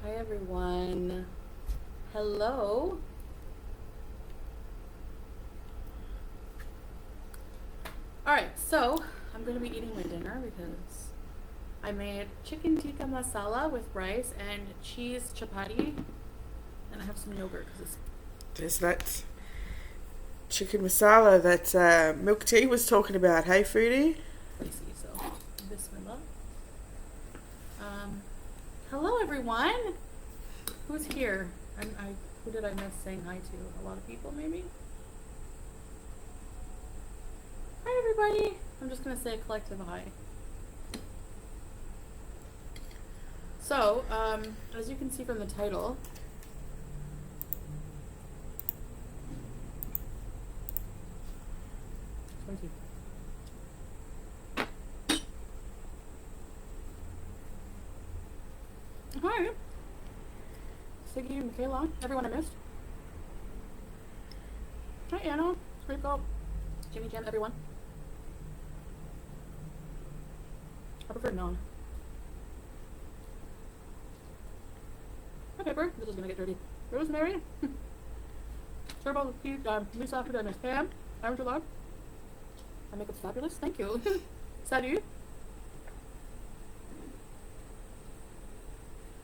Hi everyone. Hello. Alright, so I'm going to be eating my dinner because I made chicken tikka masala with rice and cheese chapati, and I have some yogurt because There's that chicken masala that Milk Tea was talking about. Hey, foodie? it's spicy, so bismillah. Hello everyone. Who's here? Who did I miss saying hi to? A lot of people maybe? Hi everybody. I'm just going to say a collective hi. So, as you can see from the title, hi, Siggy, Michaela, everyone I missed. Hi Anna, Rico, Jimmy Jam, everyone. I prefer none. Hi Pepper, this is gonna get dirty. Rosemary, Turbo, Lisa, who did I miss? Pam, Aaron Love. My makeup's fabulous, thank you. Salut.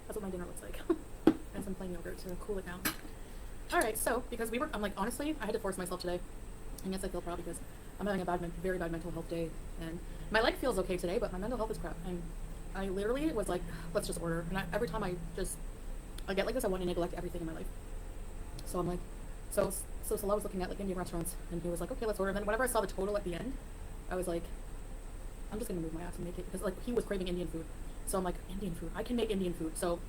That's what my dinner looks like. And some plain yogurt to cool it down. Alright, so, because I'm like, honestly, I had to force myself today. And yes, I feel proud because I'm having a very bad mental health day. And my leg feels okay today, but my mental health is crap. And I literally was like, let's just order. And every time I get like this, I want to neglect everything in my life. So I'm like, so Salah was looking at like Indian restaurants, and he was like, okay, let's order. And then whenever I saw the total at the end, I was like, I'm just gonna move my ass and make it, because like he was craving Indian food. So I'm like, Indian food, I can make Indian food. So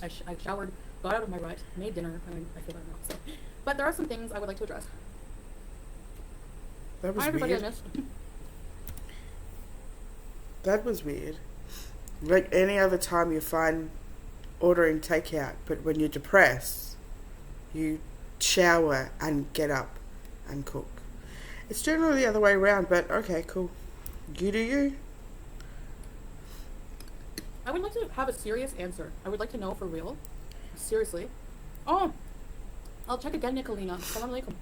I showered, got out of my rut, made dinner, and I feel better now. So, but there are some things I would like to address. That was Hi everybody, weird. I missed. That was weird. Like any other time you're fine ordering takeout, but when you're depressed, you shower and get up and cook. It's generally the other way around, but okay, cool. You do you. I would like to have a serious answer. I would like to know for real. Seriously. Oh, I'll check again, Nicolina. Assalamu alaikum.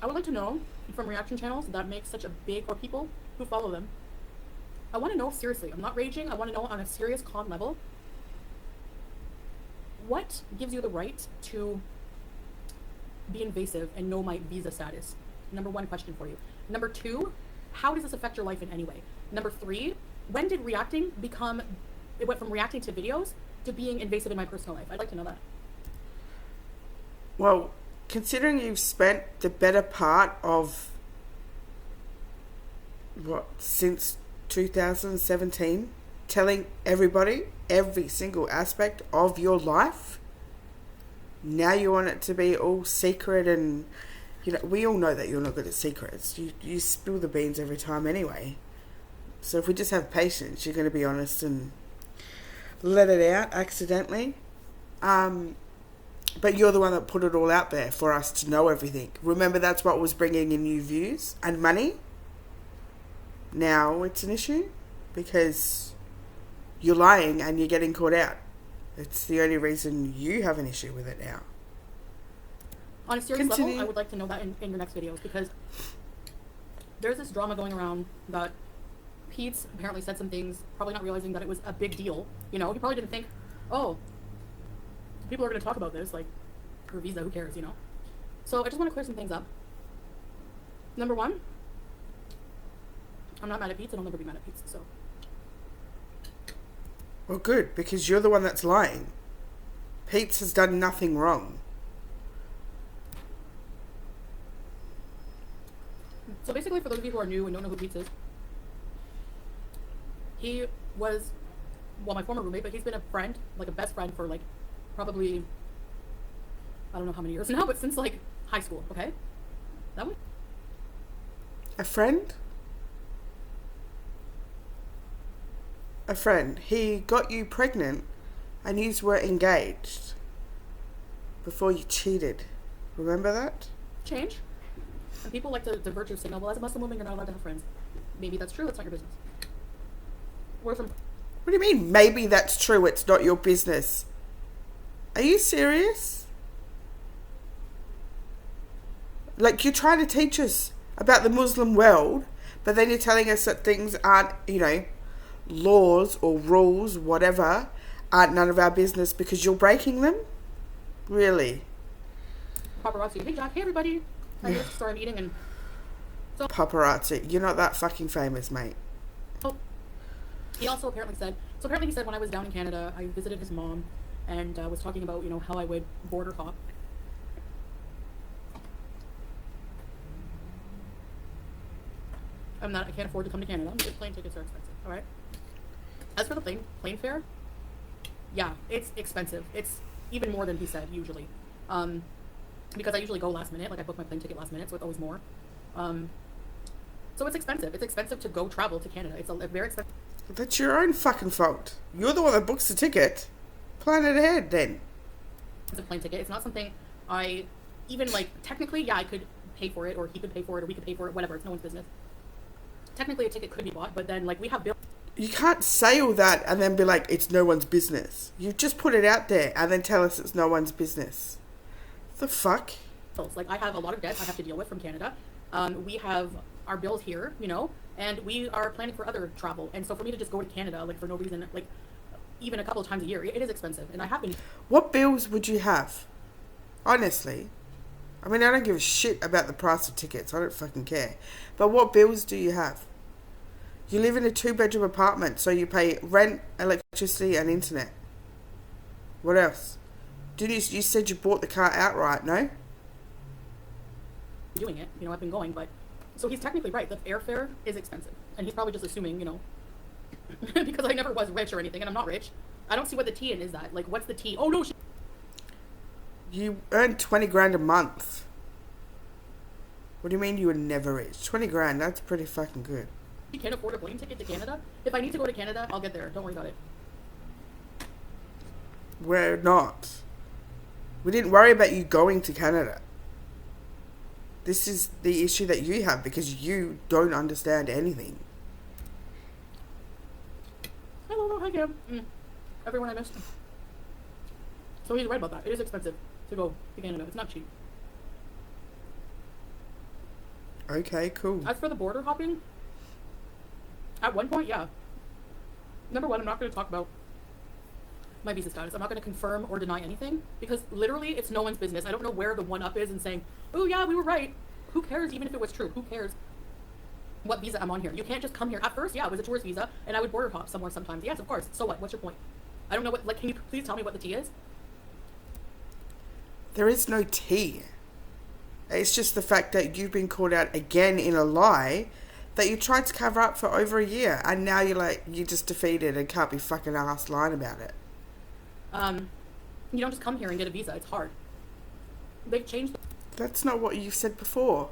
I would like to know from reaction channels that make such a big, or people who follow them. I want to know seriously. I'm not raging. I want to know on a serious, calm level. What gives you the right to be invasive and know my visa status? Number one question for you. Number two, how does this affect your life in any way? Number three, when did reacting become, it went from reacting to videos to being invasive in my personal life? I'd like to know that. Well, considering you've spent the better part of since 2017 telling everybody every single aspect of your life, now you want it to be all secret, and we all know that you're not good at secrets. You spill the beans every time anyway. So if we just have patience, you're going to be honest and let it out accidentally. But you're the one that put it all out there for us to know everything. Remember, that's what was bringing in you views and money. Now it's an issue because you're lying and you're getting caught out. It's the only reason you have an issue with it now. On a serious level, I would like to know that in your next videos, because there's this drama going around that Peetz apparently said some things, probably not realizing that it was a big deal. He probably didn't think, oh, people are going to talk about this, like, her visa, who cares, So I just want to clear some things up. Number one, I'm not mad at Peetz, and I'll never be mad at Peetz, so. Well, good, because you're the one that's lying. Peetz has done nothing wrong. So basically, for those of you who are new and don't know who Peetz is, he was, my former roommate, but he's been a friend, like a best friend for like probably, I don't know how many years now, but since like high school, okay? That one? A friend? A friend. He got you pregnant and you were engaged before you cheated. Remember that? Change. And people like to divert your signal. Well, as a Muslim woman, you're not allowed to have friends. Maybe that's true. It's not your business. Where's some? What do you mean? Maybe that's true. It's not your business. Are you serious? Like, you're trying to teach us about the Muslim world, but then you're telling us that things aren't, you know, laws or rules, whatever, aren't none of our business because you're breaking them? Really? Paparazzi. Hey, Jack. Hey, everybody. Sorry, I'm eating and... So, Paparazzi. You're not that fucking famous, mate. oh, he also apparently said... So apparently he said when I was down in Canada, I visited his mom and was talking about, you know, how I would border hop. I can't afford to come to Canada. The plane tickets are expensive, alright? As for the plane fare, yeah, it's expensive. It's even more than he said, usually. Because I usually go last minute, like I book my plane ticket last minute, so it's always more. So it's expensive. It's expensive to go travel to Canada. It's a very expensive. That's your own fucking fault. You're the one that books the ticket. Plan it ahead, then. It's a plane ticket. It's not something I even, like, technically, yeah, I could pay for it, or he could pay for it, or we could pay for it, whatever. It's no one's business. Technically, a ticket could be bought, but then, like, we have bills. You can't say all that and then be like, it's no one's business. You just put it out there and then tell us it's no one's business. The fuck? Like, I have a lot of debts I have to deal with from Canada. We have our bills here, you know, and we are planning for other travel. And so for me to just go to Canada, like, for no reason, like, even a couple of times a year, it is expensive. And I have been... What bills would you have? Honestly. I mean, I don't give a shit about the price of tickets. I don't fucking care. But what bills do you have? You live in a 2-bedroom apartment, so you pay rent, electricity, and internet. What else? You said you bought the car outright, no? Doing it, you know, I've been going, but... So he's technically right. The airfare is expensive. And he's probably just assuming, you know, because I never was rich or anything, and I'm not rich. I don't see what the T in is that. Like, what's the T? Oh, no, You earn 20 grand a month. What do you mean you were never rich? 20 grand, that's pretty fucking good. You can't afford a plane ticket to Canada? If I need to go to Canada, I'll get there. Don't worry about it. We're not. We didn't worry about you going to Canada. This is the issue that you have because you don't understand anything. Hello, hi Cam. Everyone I missed. So he's right about that. It is expensive to go to Canada. It's not cheap. Okay, cool. As for the border hopping, at one point, yeah. Number one, I'm not going to talk about my visa status. I'm not going to confirm or deny anything because literally it's no one's business. I don't know where the one up is and saying, oh yeah, we were right. Who cares even if it was true? Who cares what visa I'm on here? You can't just come here. At first, yeah, it was a tourist visa and I would border hop somewhere sometimes. Yes, of course. So what? What's your point? I don't know what, like, can you please tell me what the T is? There is no T. It's just the fact that you've been caught out again in a lie that you tried to cover up for over a year and now you're just defeated and can't be fucking arsed lying about it. You don't just come here and get a visa. It's hard. They've changed. That's not what you said before.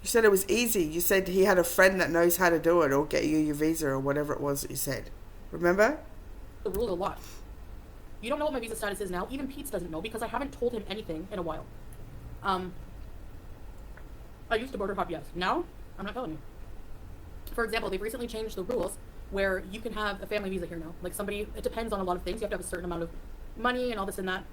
You said it was easy. You said he had a friend that knows how to do it or get you your visa or whatever it was that you said. Remember? The rules a lot. You don't know what my visa status is now. Even Peetz doesn't know because I haven't told him anything in a while. I used to border hop, yes. Now, I'm not telling you. For example, they've recently changed the rules where you can have a family visa here now. Like somebody, it depends on a lot of things. You have to have a certain amount of money and all this and that.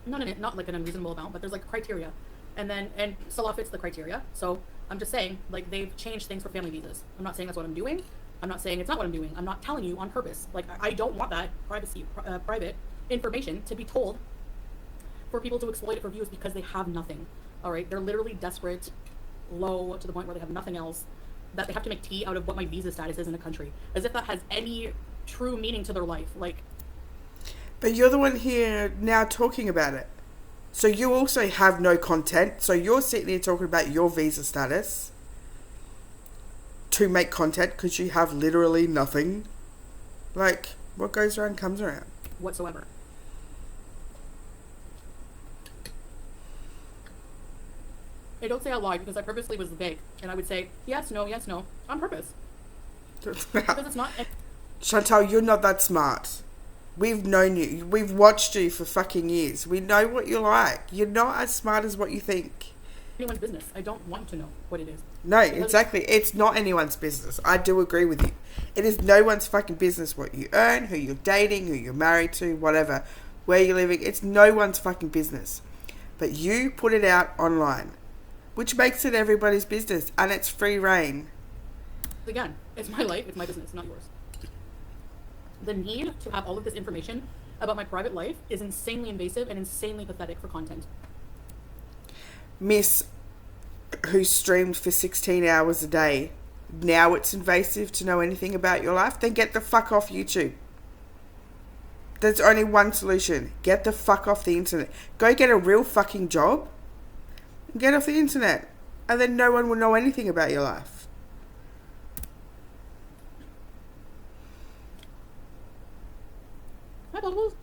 Not like an unreasonable amount, but there's like criteria. And Salah fits the criteria. So I'm just saying, like, they've changed things for family visas. I'm not saying that's what I'm doing. I'm not saying it's not what I'm doing. I'm not telling you on purpose. Like, I don't want that private information to be told for people to exploit it for views because they have nothing. All right, they're literally desperate, low to the point where they have nothing else, that they have to make tea out of what my visa status is in a country, as if that has any true meaning to their life. Like, but you're the one here now talking about it, so you also have no content. So you're sitting there talking about your visa status to make content because you have literally nothing. Like, what goes around comes around. Whatsoever. I don't say I lied because I purposely was vague, and I would say yes, no, on purpose. Because it's not. Chantal, you're not that smart. We've known you. We've watched you for fucking years. We know what you're like. You're not as smart as what you think. anyone's business. I don't want to know what it is. No, exactly. It's not anyone's business. I do agree with you. It is no one's fucking business what you earn, who you're dating, who you're married to, whatever, where you're living. It's no one's fucking business. But you put it out online, which makes it everybody's business, and it's free reign. Again, it's my life, it's my business, not yours. The need to have all of this information about my private life is insanely invasive and insanely pathetic for content. Miss who streamed for 16 hours a day, now it's invasive to know anything about your life, then get the fuck off YouTube. There's only one solution. Get the fuck off the internet. Go get a real fucking job and get off the internet. And then no one will know anything about your life. Hi, Bubbles.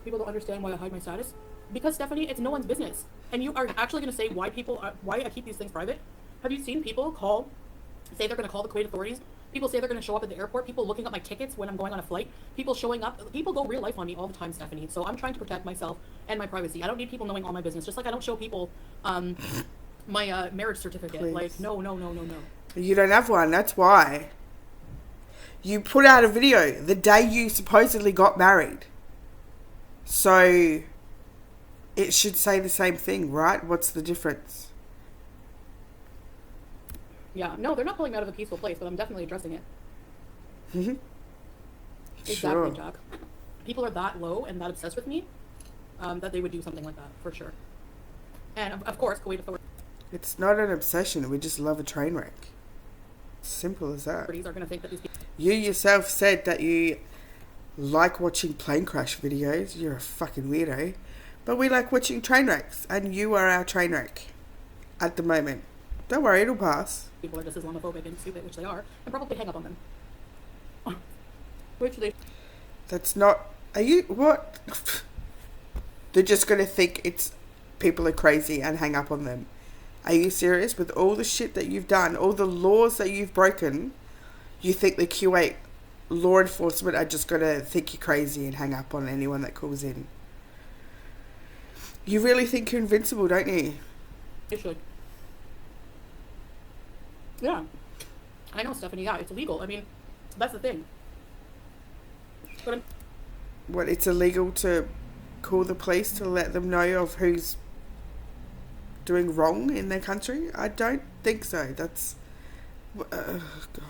People don't understand why I hide my status. Because, Stephanie, it's no one's business. And you are actually going to say why I keep these things private? Have you seen people say they're going to call the Kuwait authorities? People say they're going to show up at the airport. People looking up my tickets when I'm going on a flight. People showing up. People go real life on me all the time, Stephanie. So I'm trying to protect myself and my privacy. I don't need people knowing all my business. Just like I don't show people my marriage certificate. Please. Like, no. You don't have one. That's why. You put out a video the day you supposedly got married. So it should say the same thing, right? What's the difference? Yeah, no, they're not pulling me out of a peaceful place, but I'm definitely addressing it. Exactly, Sure. Jack. People are that low and that obsessed with me that they would do something like that, for sure. And, of course, Kuwait authorities It's not an obsession. We just love a train wreck. Simple as that. are going to think that these people... You yourself said that you like watching plane crash videos. You're a fucking weirdo. But we like watching train wrecks. And you are our train wreck. At the moment. Don't worry, it'll pass. People are just Islamophobic and stupid, which they are, and probably hang up on them. Which they... That's not... Are you... What? They're just going to think it's... People are crazy and hang up on them. Are you serious? With all the shit that you've done, all the laws that you've broken, you think the Kuwait law enforcement are just going to think you're crazy and hang up on anyone that calls in? You really think you're invincible, don't you? They should. Yeah. I know, Stephanie. Yeah, it's illegal. I mean, that's the thing. But What, it's illegal to call the police to let them know of who's doing wrong in their country? I don't think so. That's...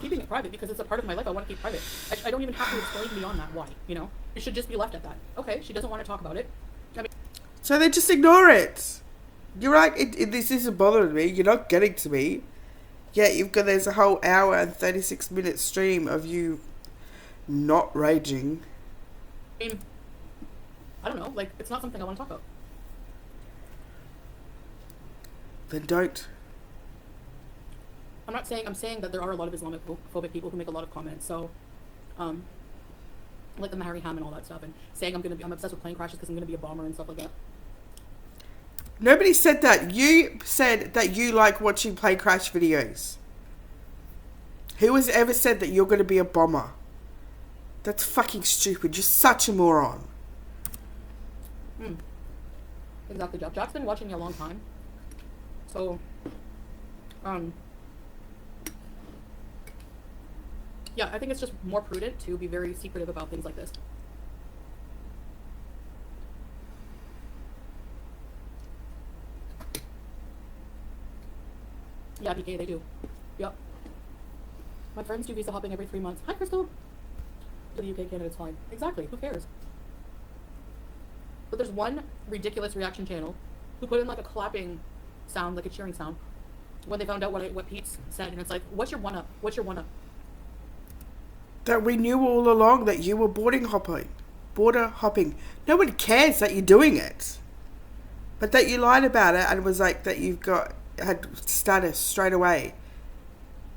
keeping it private because it's a part of my life I want to keep private. I don't even have to explain beyond that why, you know? It should just be left at that. Okay, she doesn't want to talk about it. I mean... So they just ignore it. You're like, this isn't bothering me. You're not getting to me. Yeah, there's a whole hour and 36-minute stream of you not raging. I mean, I don't know. Like, it's not something I want to talk about. Then don't. I'm saying that there are a lot of Islamophobic people who make a lot of comments. So, like the Mahari Ham and all that stuff, and saying I'm obsessed with plane crashes because I'm going to be a bomber and stuff like that. Nobody said that. You said that you like watching plane crash videos. Who has ever said that you're going to be a bomber? That's fucking stupid. You're such a moron. Exactly, Jack. Jack's been watching me a long time. So, yeah, I think it's just more prudent to be very secretive about things like this. Yeah, BK, they do. Yep. My friends do visa hopping every 3 months. Hi, Crystal. To the UK, Canada, it's fine. Exactly. Who cares? But there's one ridiculous reaction channel who put in like a clapping sound, like a cheering sound, when they found out what Peetz said, and it's like, what's your one-up? What's your one-up? That we knew all along that you were border hopping. No one cares that you're doing it. But that you lied about it and was like that had status straight away.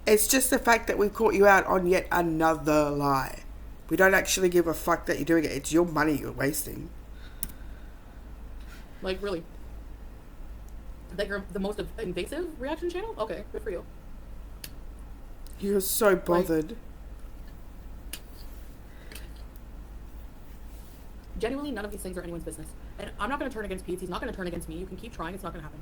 It's just the fact that we've caught you out on yet another lie. We don't actually give a fuck that you're doing it. It's your money you're wasting. Like, really? That you're the most invasive reaction channel? Okay, good for you. You're so bothered. Genuinely, none of these things are anyone's business. And I'm not going to turn against Peetz. He's not going to turn against me. You can keep trying. It's not going to happen.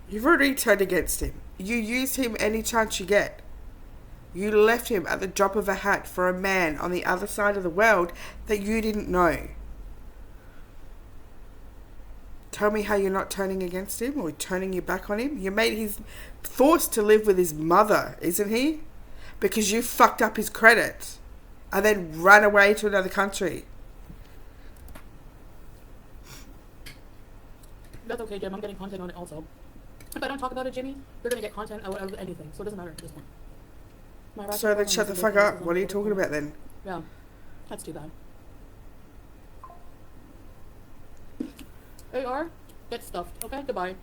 You've already turned against him. You use him any chance you get. You left him at the drop of a hat for a man on the other side of the world that you didn't know. Tell me how you're not turning against him or turning your back on him. You made his forced to live with his mother, isn't he? Because you fucked up his credit and then ran away to another country. That's okay, Jim. I'm getting content on it also. If I don't talk about it, Jimmy, you're going to get content out of anything. So it doesn't matter at this point. So then shut the fuck up. What are you talking about then? Yeah, that's too bad. AR, get stuffed. Okay, goodbye.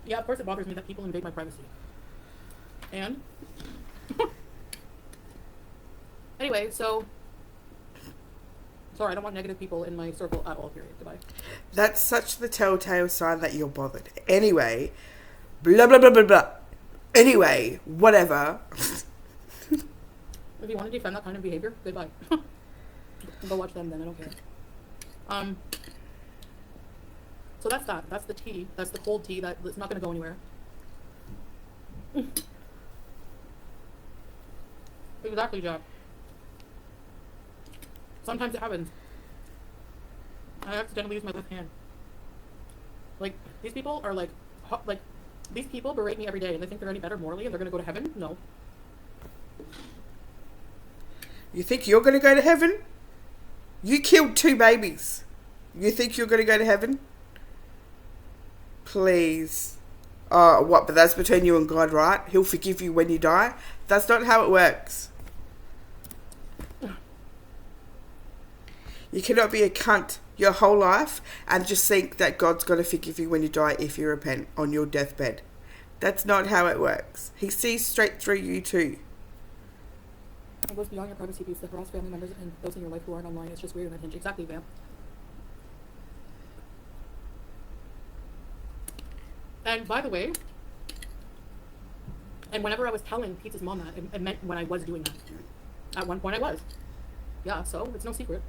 Yeah, of course it bothers me that people invade my privacy. And? Anyway, so... Sorry, I don't want negative people in my circle at all, period. Goodbye. That's such the telltale sign that you're bothered. Anyway, blah, blah, blah, blah, blah. Anyway, whatever. If you want to defend that kind of behavior, goodbye. Go watch them then, I don't care. So that's that. That's the tea. That's the cold tea that's not going to go anywhere. Exactly, Jack. Sometimes it happens. I accidentally use my left hand. Like, these people are like, these people berate me every day and they think they're any better morally and they're going to go to heaven? No. You think you're going to go to heaven? You killed 2 babies. You think you're going to go to heaven? Please. What? But that's between you and God, right? He'll forgive you when you die? That's not how it works. You cannot be a cunt your whole life and just think that God's going to forgive you when you die if you repent on your deathbed. That's not how it works. He sees straight through you too. It goes beyond your privacy piece. The harass family members and those in your life who aren't online. It's just weird and unhinged. Exactly, Vamp. And by the way, and whenever I was telling Peetz's mom that, it meant when I was doing that. At one point I was. Yeah, so it's no secret.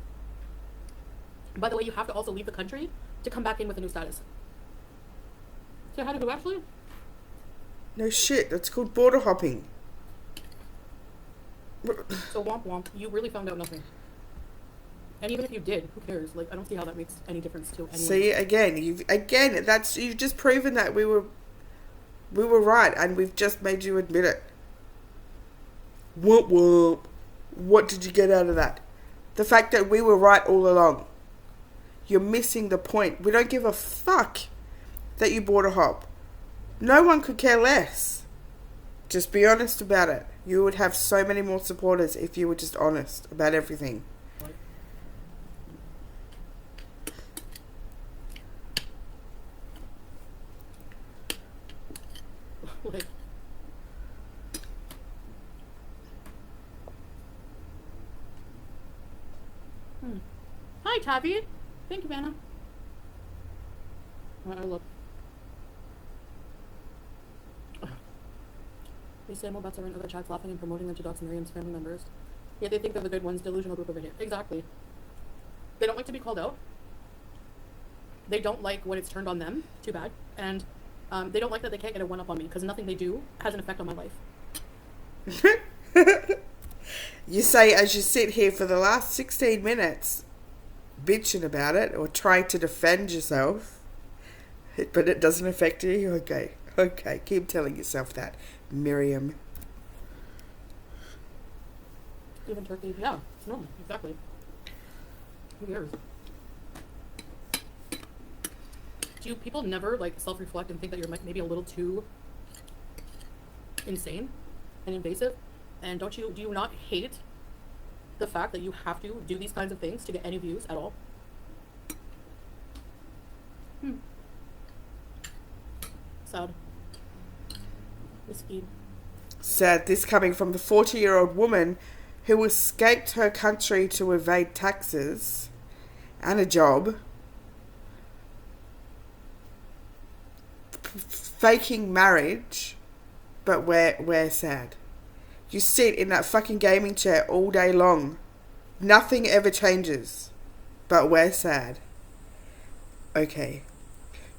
By the way, you have to also leave the country to come back in with a new status. So how to do actually? No shit, that's called border hopping. So womp womp, you really found out nothing. And even if you did, who cares? Like, I don't see how that makes any difference to anyone. See, you've just proven that we were right, and we've just made you admit it. Whoop whoop. What did you get out of that? The fact that we were right all along. You're missing the point. We don't give a fuck that you border hop. No one could care less. Just be honest about it. You would have so many more supporters if you were just honest about everything. Like, Hi, Tabby. Thank you, Vanna. Oh, look. These Samuel butts are in other chats laughing and promoting them to dox Miriam's family members. Yeah, they think they're the good ones, delusional group over here. Exactly. They don't like to be called out. They don't like when it's turned on them. Too bad. And they don't like that they can't get a one-up on me because nothing they do has an effect on my life. You say as you sit here for the last 16 minutes bitching about it or trying to defend yourself, but it doesn't affect you. Okay, keep telling yourself that, Miriam. Even Turkey, yeah, no, exactly. Who cares? Do people never like self-reflect and think that you're maybe a little too insane and invasive? And do you not hate the fact that you have to do these kinds of things to get any views at all? Sad. Risky. Sad. This coming from the 40-year-old woman who escaped her country to evade taxes and a job, faking marriage, but we're sad. You sit in that fucking gaming chair all day long. Nothing ever changes. But we're sad. Okay.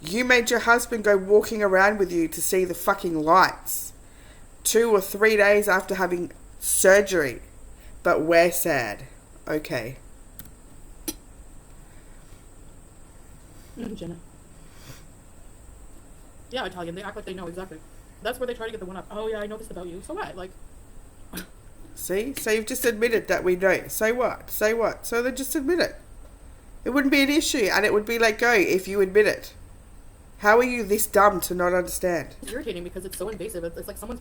You made your husband go walking around with you to see the fucking lights 2 or 3 days after having surgery. But we're sad. Okay. Jenna. Yeah, Italian. They act like they know exactly. That's where they try to get the one up. Oh yeah, I know this about you. So what? Like. See? So you've just admitted that we know. So what? So what? So then just admit it. It wouldn't be an issue, and it would be let go if you admit it. How are you this dumb to not understand? It's irritating because it's so invasive. It's like someone's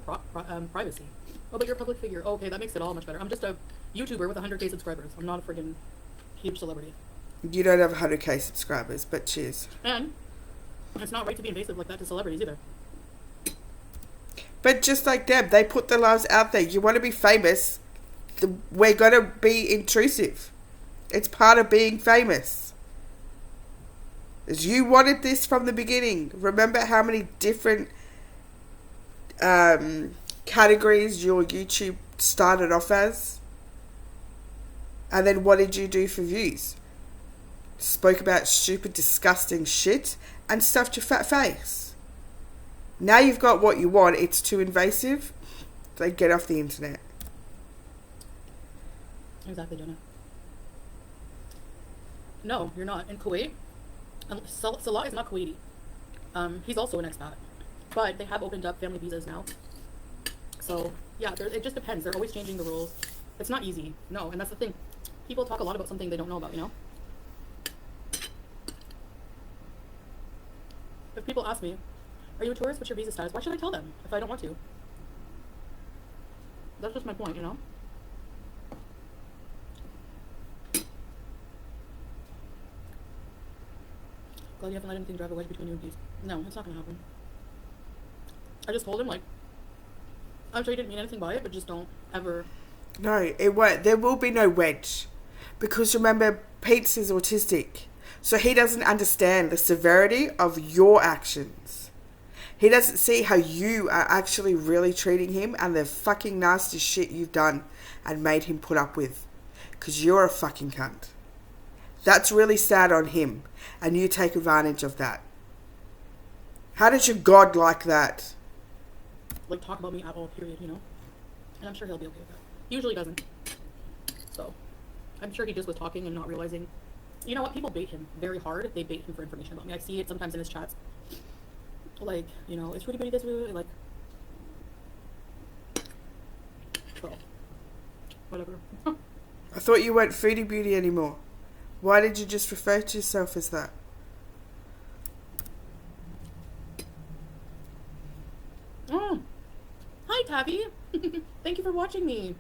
privacy. Oh, but you're a public figure. Oh, okay, that makes it all much better. I'm just a YouTuber with 100K subscribers. I'm not a friggin' huge celebrity. You don't have 100K subscribers, but cheers. And it's not right to be invasive like that to celebrities either. But just like them, they put their lives out there. You want to be famous, we're going to be intrusive. It's part of being famous. You wanted this from the beginning. Remember how many different categories your YouTube started off as? And then what did you do for views? Spoke about stupid, disgusting shit and stuffed your fat face. Now you've got what you want. It's too invasive. So get off the internet. Exactly, Jenna. No, you're not. In Kuwait, Salah is not Kuwaiti. He's also an expat. But they have opened up family visas now. So, yeah, it just depends. They're always changing the rules. It's not easy. No, and that's the thing. People talk a lot about something they don't know about, you know? If people ask me, are you a tourist? What's your visa status? Why should I tell them if I don't want to? That's just my point, you know? Glad you haven't let anything drive a wedge between you and Peetz. No, it's not gonna happen. I just told him, like, I'm sure you didn't mean anything by it, but just don't ever. No, it won't. There will be no wedge. Because remember, Peetz is autistic. So he doesn't understand the severity of your actions. He doesn't see how you are actually really treating him and the fucking nasty shit you've done and made him put up with. Because you're a fucking cunt. That's really sad on him. And you take advantage of that. How does your God like that? Like, talk about me at all, period, you know? And I'm sure he'll be okay with that. He usually doesn't. So, I'm sure he just was talking and not realizing. You know what? People bait him very hard. They bait him for information about me. I see it sometimes in his chats. Like, you know, it's Rudy Buddy this, like. So, whatever. I thought you weren't Foodie Beauty anymore. Why did you just refer to yourself as that? Oh. Hi, Tabby. Thank you for watching me.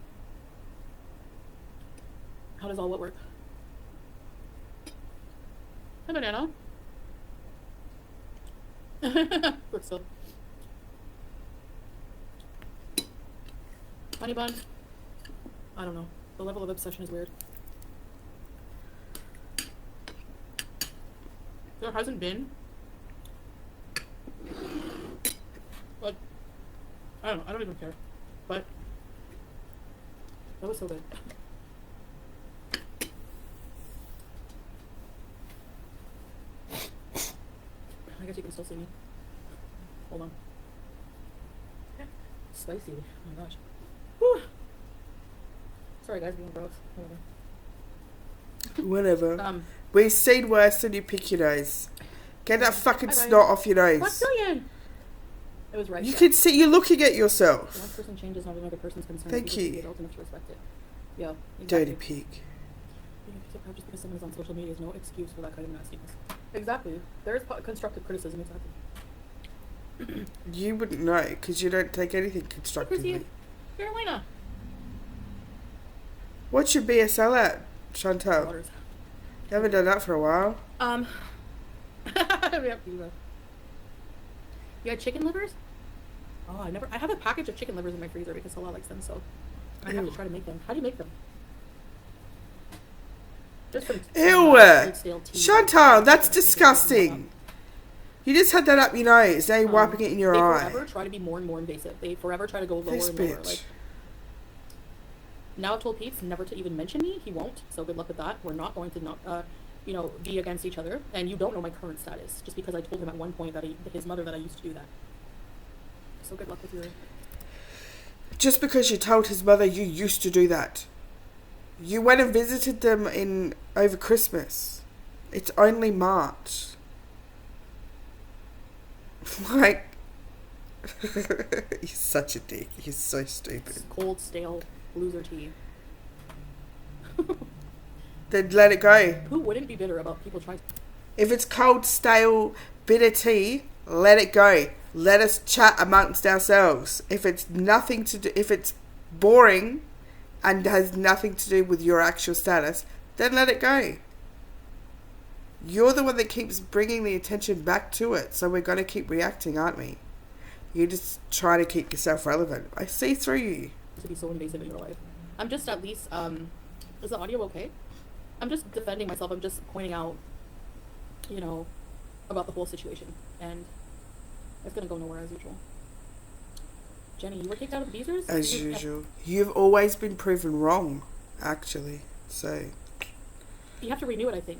How does all what work? Hi, Banana. Quick still. Honey bun. I don't know. The level of obsession is weird. There hasn't been. But I don't know. I don't even care. But that was so good. I guess you can still see me. Hold on. Spicy. Oh my gosh. Whew. Sorry guys, being gross. Whatever. We've seen worse than you pick your nose. Get that fucking Bye-bye. snot off your nose. Maxillian! It was right. You can see, you're looking at yourself. One person changes, not another person's concern. Thank People should be you. adult enough to respect it. Yeah. Exactly. Dirty pig. Being a piece of crap just because someone is on social media is no excuse for that kind of nastiness. Exactly. There is constructive criticism, exactly. You wouldn't know, because you don't take anything constructively. Carolina. What's your BSL at, Chantal? Waters. You haven't done that for a while. We have pizza. You had chicken livers? Oh, I have a package of chicken livers in my freezer because Salah likes them, so I have to try to make them. How do you make them? Just from Ew! Chantal, that's disgusting. You just had that up your nose. Now you're wiping it in your they eye. They forever try to be more and more invasive. They forever try to go lower This and lower. bitch. Like, Now I've told Peetz never to even mention me. He won't. So good luck with that. We're not going to not, be against each other. And you don't know my current status just because I told him at one point that his mother that I used to do that. So good luck with your. Just because you told his mother you used to do that. You went and visited them over Christmas. It's only March. Like, you're such a dick. You're so stupid. It's cold, stale loser tea. Then let it go. Who wouldn't be bitter about people trying? If it's cold, stale, bitter tea, let it go. Let us chat amongst ourselves. If it's nothing to do, if it's boring and has nothing to do with your actual status, then let it go. You're the one that keeps bringing the attention back to it, so we're going to keep reacting, aren't we? You're just trying to keep yourself relevant. I see through you. To be so invasive in your life. I'm just at least, is the audio okay? I'm just defending myself. I'm just pointing out, about the whole situation. And it's going to go nowhere as usual. Jenny, you were kicked out of the Beezers? As usual. You've always been proven wrong, actually. So. You have to renew it, I think.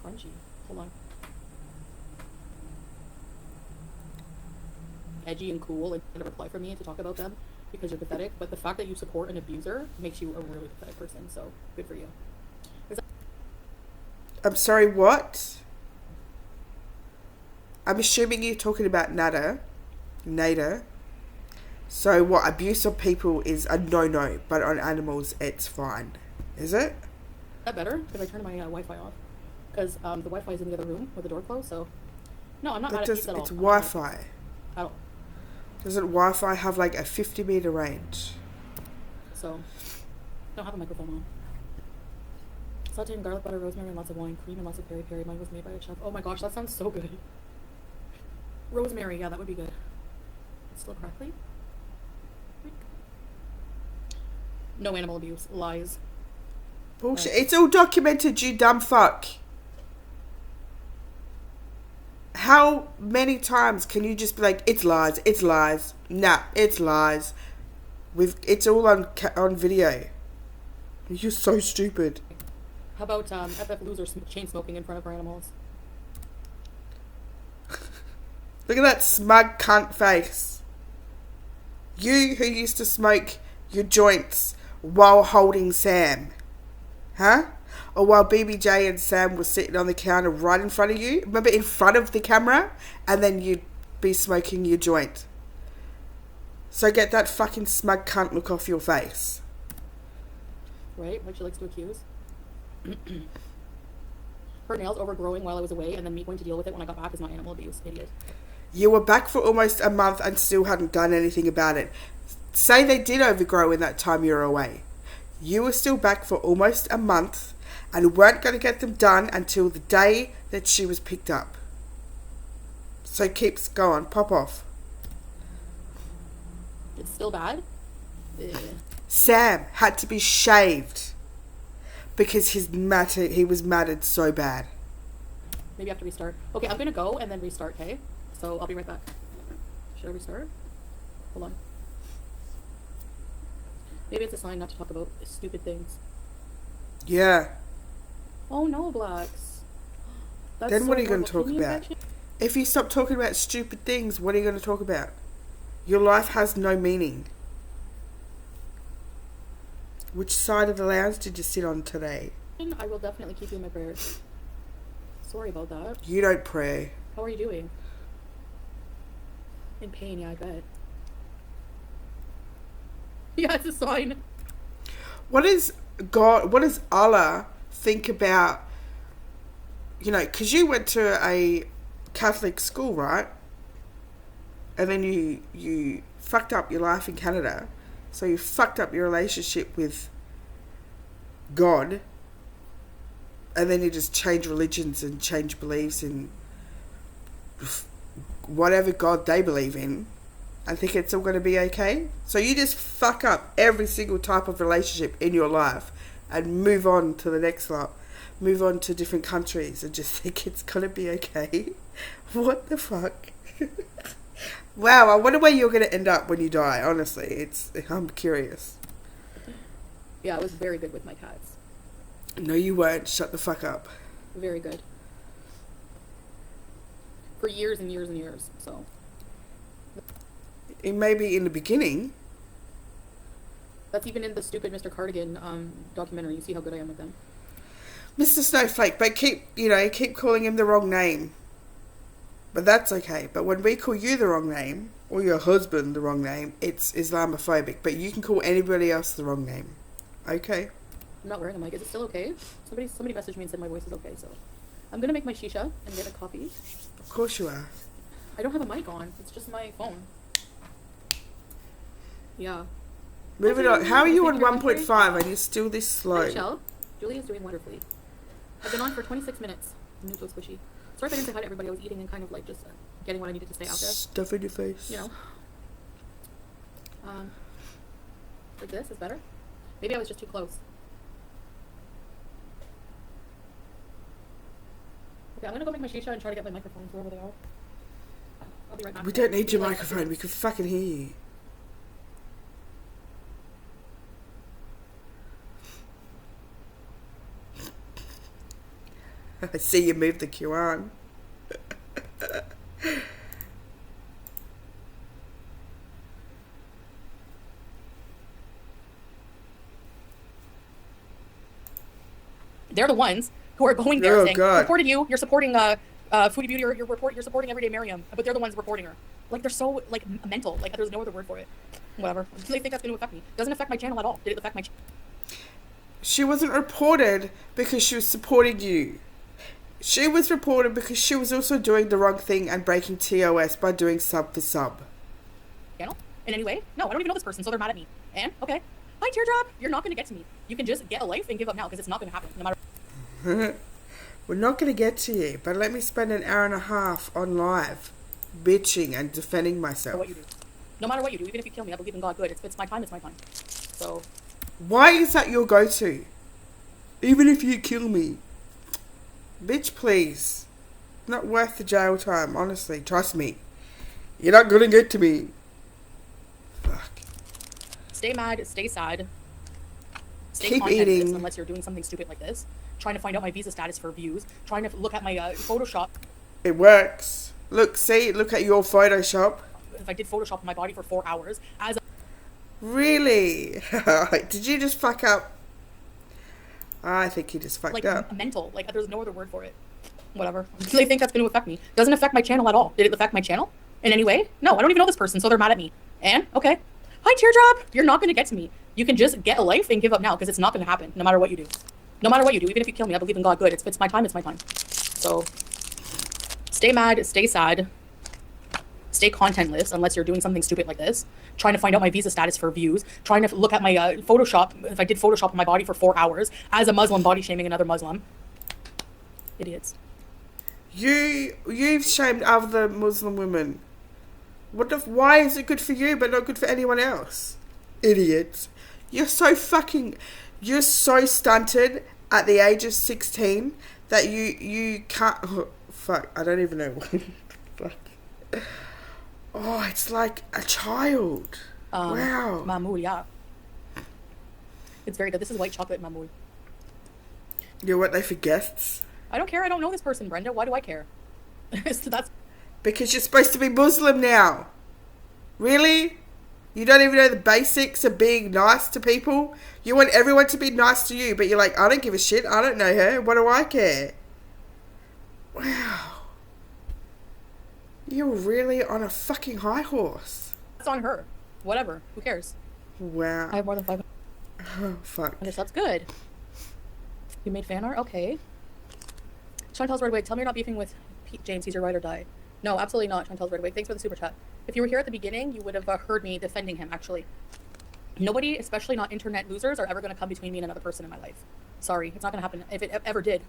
Crunchy. Hold on. Edgy and cool and to reply for me and to talk about them because you're pathetic, but the fact that you support an abuser makes you a really pathetic person, so good for you. I'm sorry, what? I'm assuming you're talking about Nada. So what, abuse of people is a no-no, but on animals it's fine. Is it? Is that better? Because I turned my Wi-Fi off. Because the Wi-Fi is in the other room with the door closed, so... No, I'm not mad at Peetz at all. It's Wi-Fi. At all. Doesn't Wi-Fi have like a 50-meter range? So, don't have a microphone on. Sauteed in garlic butter, rosemary, and lots of wine, cream, and lots of peri-peri. Mine was made by a chef. Oh my gosh, that sounds so good. Rosemary, yeah, that would be good. It's still crackly? No animal abuse. Lies. Bullshit. It's all documented, you dumb fuck. How many times can you just be like, it's lies, it's lies. Nah, it's lies. It's all on video. You're so stupid. How about FF loser chain smoking in front of our animals? Look at that smug cunt face. You who used to smoke your joints while holding Sam. Huh? Or while BBJ and Sam were sitting on the counter right in front of you. Remember, in front of the camera? And then you'd be smoking your joint. So get that fucking smug cunt look off your face. Right? Like she likes to accuse. Her nails overgrowing while I was away and then me going to deal with it when I got back is not animal abuse. Idiot. You were back for almost a month and still hadn't done anything about it. Say they did overgrow in that time you were away. You were still back for almost a month and weren't going to get them done until the day that she was picked up. So go on, pop off. It's still bad? Sam had to be shaved because he was matted so bad. Maybe I have to restart. Okay, I'm going to go and then restart, okay? So I'll be right back. Should I restart? Hold on. Maybe it's a sign not to talk about stupid things. Yeah. Oh no, Blacks. That's then so what are you going horrible. to talk about? If you stop talking about stupid things, what are you going to talk about? Your life has no meaning. Which side of the lounge did you sit on today? I will definitely keep you in my prayers. Sorry about that. You don't pray. How are you doing? In pain, yeah, I bet. Yeah, it's a sign. What does Allah think about, because you went to a Catholic school, right? And then you fucked up your life in Canada. So you fucked up your relationship with God. And then you just change religions and change beliefs in whatever God they believe in. I think it's all going to be okay. So you just fuck up every single type of relationship in your life and move on to the next lot. Move on to different countries and just think it's going to be okay. What the fuck? Wow, I wonder where you're going to end up when you die, honestly. I'm curious. Yeah, I was very good with my cats. No, you weren't. Shut the fuck up. Very good. For years and years and years, so. It may be in the beginning. That's even in the stupid Mr. Cardigan documentary. You see how good I am with them. Mr. Snowflake, but keep calling him the wrong name. But that's okay. But when we call you the wrong name, or your husband the wrong name, it's Islamophobic. But you can call anybody else the wrong name. Okay? I'm not wearing a mic. Is it still okay? Somebody messaged me and said my voice is okay, so. I'm gonna make my shisha and get a coffee. Of course you are. I don't have a mic on. It's just my phone. Yeah. Moving on. How are you on Taking your 1.5 and you're still this slow? Hi, Michelle. Julie is doing wonderfully. I've been on for 26 minutes. I'm so squishy. Sorry if I didn't say hi to everybody. I was eating and kind of like just getting what I needed to stay out there. Stuff in your face. You know. Like this is better. Maybe I was just too close. Okay, I'm gonna go make my shisha and try to get my microphones wherever they are. I'll be right back. We don't need your microphone. We can fucking hear you. I see you move the Quran. They're the ones who are going there saying, God. reported you, you're supporting Foodie Beauty, or you're supporting Everyday Miriam, but they're the ones reporting her. Like, they're so, like, mental. Like, there's no other word for it. Whatever. They think that's going to affect me. Doesn't affect my channel at all. Did it affect my She wasn't reported because she was supporting you. She was reported because she was also doing the wrong thing and breaking TOS by doing sub for sub. channel in any way? No, I don't even know this person, so they're mad at me. And, okay. Hi, Teardrop. You're not going to get to me. You can just get a life and give up now, because it's not going to happen, no matter. We're not going to get to you, but let me spend an hour and a half on live, bitching and defending myself. What you do. No matter what you do, even if you kill me, I believe in God good. It's my time, it's my time. So. Why is that your go-to? Even if you kill me. Bitch, please. Not worth the jail time, honestly. Trust me. You're not going to get to me. Fuck. Stay mad, stay sad. Stay Keep contentless eating. unless you're doing something stupid like this. Trying to find out my visa status for views. Trying to look at my Photoshop. It works. Look, see? Look at your Photoshop. If I did Photoshop on my body for 4 hours as a Really? Did you just fuck up? I think you just fucked up. mental. Like, there's no other word for it. Whatever. They think that's going to affect me. Doesn't affect my channel at all. Did it affect my channel in any way? No, I don't even know this person, so they're mad at me. And, okay. Hi, Teardrop. You're not going to get to me. You can just get a life and give up now, because it's not going to happen, no matter what you do. No matter what you do, even if you kill me, I believe in God good. It's my time, it's my time. So, stay mad, stay sad. Stay contentless unless you're doing something stupid like this. Trying to find out my visa status for views. Trying to look at my Photoshop. If I did Photoshop on my body for 4 hours as a Muslim body shaming another Muslim. Idiots. You've shamed other Muslim women. Why is it good for you but not good for anyone else? Idiots. You're so stunted at the age of 16 that you can't. Oh, fuck, I don't even know. Fuck. Oh, it's like a child. Wow. Mamoul, yeah. It's very good. This is white chocolate mamoul. You know what they for guests? I don't care. I don't know this person, Brenda. Why do I care? So that's Because you're supposed to be Muslim now. Really? You don't even know the basics of being nice to people? You want everyone to be nice to you, but you're like, I don't give a shit. I don't know her. What do I care? Wow. You're really on a fucking high horse. That's on her. Whatever. Who cares? Wow. I have more than 500. Oh, fuck. That's good. You made fan art? Okay. Chantel's right away. Tell me you're not beefing with James. He's your ride or die. No, absolutely not. Chantel's right away. Thanks for the super chat. If you were here at the beginning, you would have heard me defending him, actually. Nobody, especially not internet losers, are ever going to come between me and another person in my life. Sorry. It's not going to happen. If it ever did.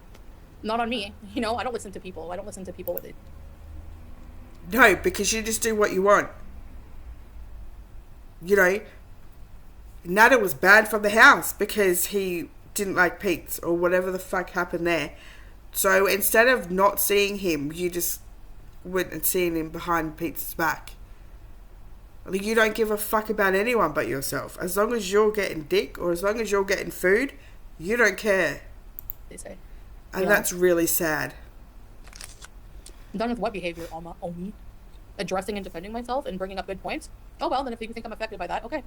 Not on me. You know, I don't listen to people. I don't listen to people with it. No, because you just do what you want. You know, Nada was banned from the house because he didn't like Peetz or whatever the fuck happened there. So instead of not seeing him, you just went and seen him behind Peetz's back. Like, you don't give a fuck about anyone but yourself. As long as you're getting dick or as long as you're getting food, you don't care. They say. And that's really sad. I'm done with what behavior, Omi? Addressing and defending myself and bringing up good points? Oh, well, then if you think I'm affected by that, okay.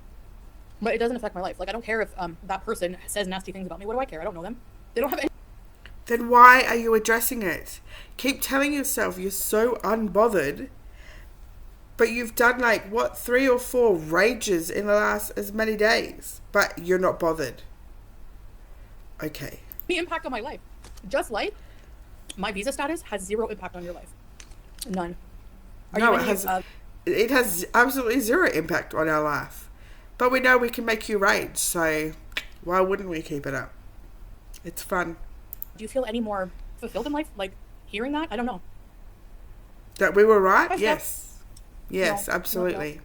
But it doesn't affect my life. Like, I don't care if that person says nasty things about me. What do I care? I don't know them. They don't have any... Then why are you addressing it? Keep telling yourself you're so unbothered, but you've done, like, what, 3 or 4 rages in the last as many days, but you're not bothered. Okay. The impact on my life. Just like my visa status has 0 impact on your life. None. No, it has absolutely 0 impact on our life. But we know we can make you rage, so why wouldn't we keep it up? It's fun. Do you feel any more fulfilled in life, like, hearing that? I don't know. That we were right? Yes. Yes, no, absolutely.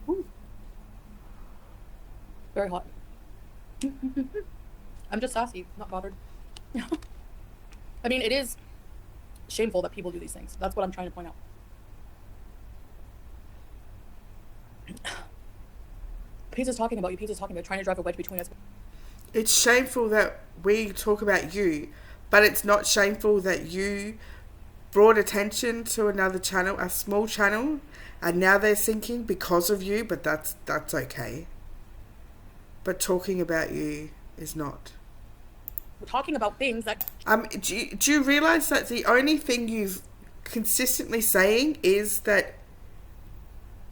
No. Very hot. I'm just sassy, not bothered. I mean, it is shameful that people do these things. That's what I'm trying to point out. Peetz is talking about you. Peetz is talking about trying to drive a wedge between us. It's shameful that we talk about you, but it's not shameful that you brought attention to another channel, a small channel, and now they're sinking because of you, but that's okay. But talking about you is not. We're talking about things that... Do you realise that the only thing you've consistently saying is that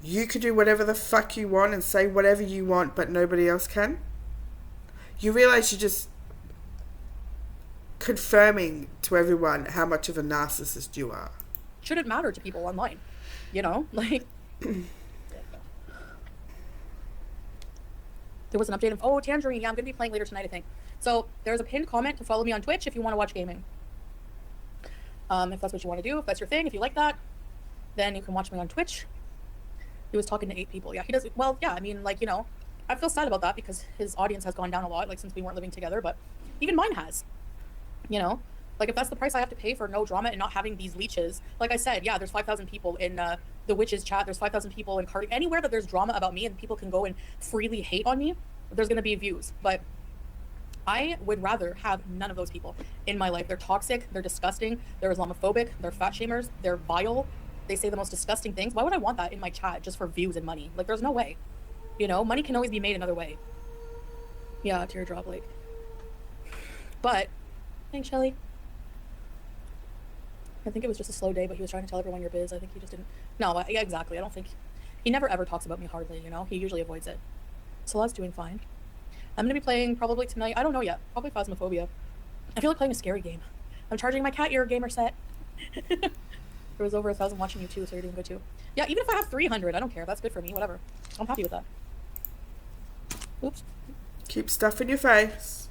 you can do whatever the fuck you want and say whatever you want, but nobody else can? You realise you're just confirming to everyone how much of a narcissist you are. Shouldn't matter to people online, you know? Like... There was an update of, Tangerine, yeah, I'm going to be playing later tonight, I think. So, there's a pinned comment to follow me on Twitch if you want to watch gaming. If that's what you want to do, if that's your thing, if you like that, then you can watch me on Twitch. He was talking to 8 people. Yeah, he does, well, yeah, I mean, like, you know, I feel sad about that because his audience has gone down a lot, like, since we weren't living together, but even mine has, you know? Like, if that's the price I have to pay for no drama and not having these leeches, like I said, yeah, there's 5,000 people in the Witches chat, there's 5,000 people in Cardi, anywhere that there's drama about me and people can go and freely hate on me, there's going to be views, but I would rather have none of those people in my life. They're toxic, they're disgusting, they're Islamophobic, they're fat shamers, they're vile, they say the most disgusting things. Why would I want that in my chat just for views and money? Like, there's no way. You know, money can always be made another way. Yeah, teardrop, like. But, thanks, Shelly. I think it was just a slow day, but he was trying to tell everyone your biz. I think he just didn't. No, yeah, exactly. I don't think. He never ever talks about me hardly, you know? He usually avoids it. Salah's doing fine. I'm going to be playing probably tonight. I don't know yet. Probably Phasmophobia. I feel like playing a scary game. I'm charging my cat ear gamer set. There was over 1,000 watching you too, so you're doing good too. Yeah, even if I have 300, I don't care. That's good for me. Whatever. I'm happy with that. Oops. Keep stuff in your face.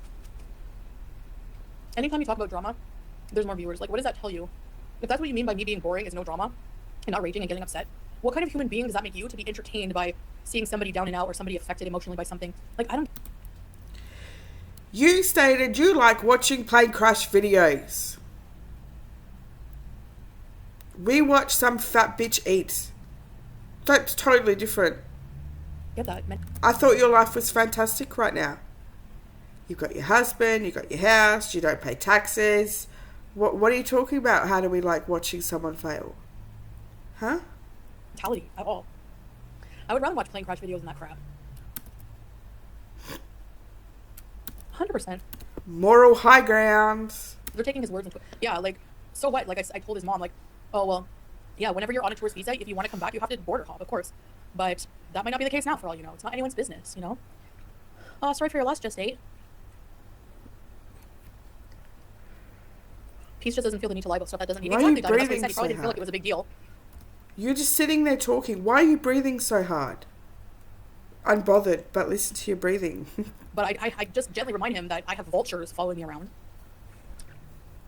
Anytime you talk about drama, there's more viewers. Like, what does that tell you? If that's what you mean by me being boring is no drama and not raging and getting upset, what kind of human being does that make you to be entertained by seeing somebody down and out or somebody affected emotionally by something? Like, I don't... You stated you like watching plane crash videos. We watch some fat bitch eat. That's totally different. Get that, man. I thought your life was fantastic right now. You've got your husband, you've got your house, you don't pay taxes. What are you talking about? How do we like watching someone fail? Huh? Mentality at all. I would rather watch plane crash videos than that crap. 100%. Moral high ground. They're taking his words into it. Yeah, like, so what? Like, I told his mom, like, oh, well, yeah, whenever you're on a tourist visa, if you want to come back, you have to border hop, of course. But that might not be the case now, for all you know. It's not anyone's business, you know? Oh, sorry for your loss, Just 8. Peetz just doesn't feel the need to lie about stuff that doesn't... He exactly done it. That's what he said. He probably didn't feel like it was a big deal. You're just sitting there talking. Why are you breathing so hard? Unbothered, but listen to your breathing. But I just gently remind him that I have vultures following me around.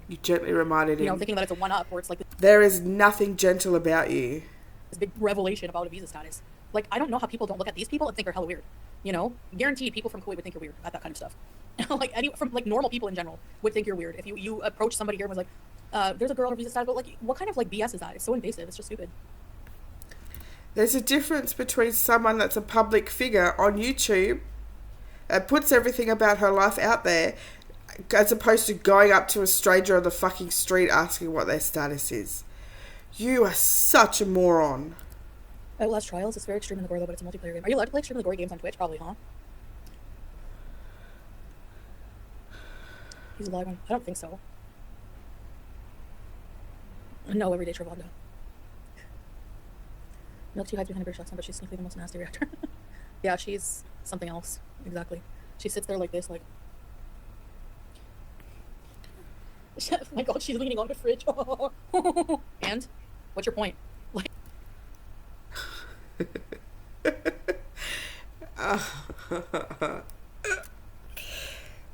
You gently reminded him. You know, thinking that it's a one-up, where it's like... There is nothing gentle about you. This big revelation about a visa status. Like, I don't know how people don't look at these people and think they're hella weird. You know? Guaranteed people from Kuwait would think you're weird at that kind of stuff. Like, normal people in general would think you're weird. If you approach somebody here and was like, there's a girl on a visa status, but, like, what kind of, like, BS is that? It's so invasive. It's just stupid. There's a difference between someone that's a public figure on YouTube that puts everything about her life out there, as opposed to going up to a stranger on the fucking street asking what their status is. You are such a moron. Outlast Trials is very extreme in the gore though, but it's a multiplayer game. Are you allowed to play extremely gory games on Twitch? Probably, huh? He's a live one. I don't think so. No, everyday Travando. Milk too high 300 British accent, but she's sneakily the most nasty reactor. Yeah, she's something else. Exactly. She sits there like this, like. Oh my god, she's leaning on the fridge. And? What's your point? Like.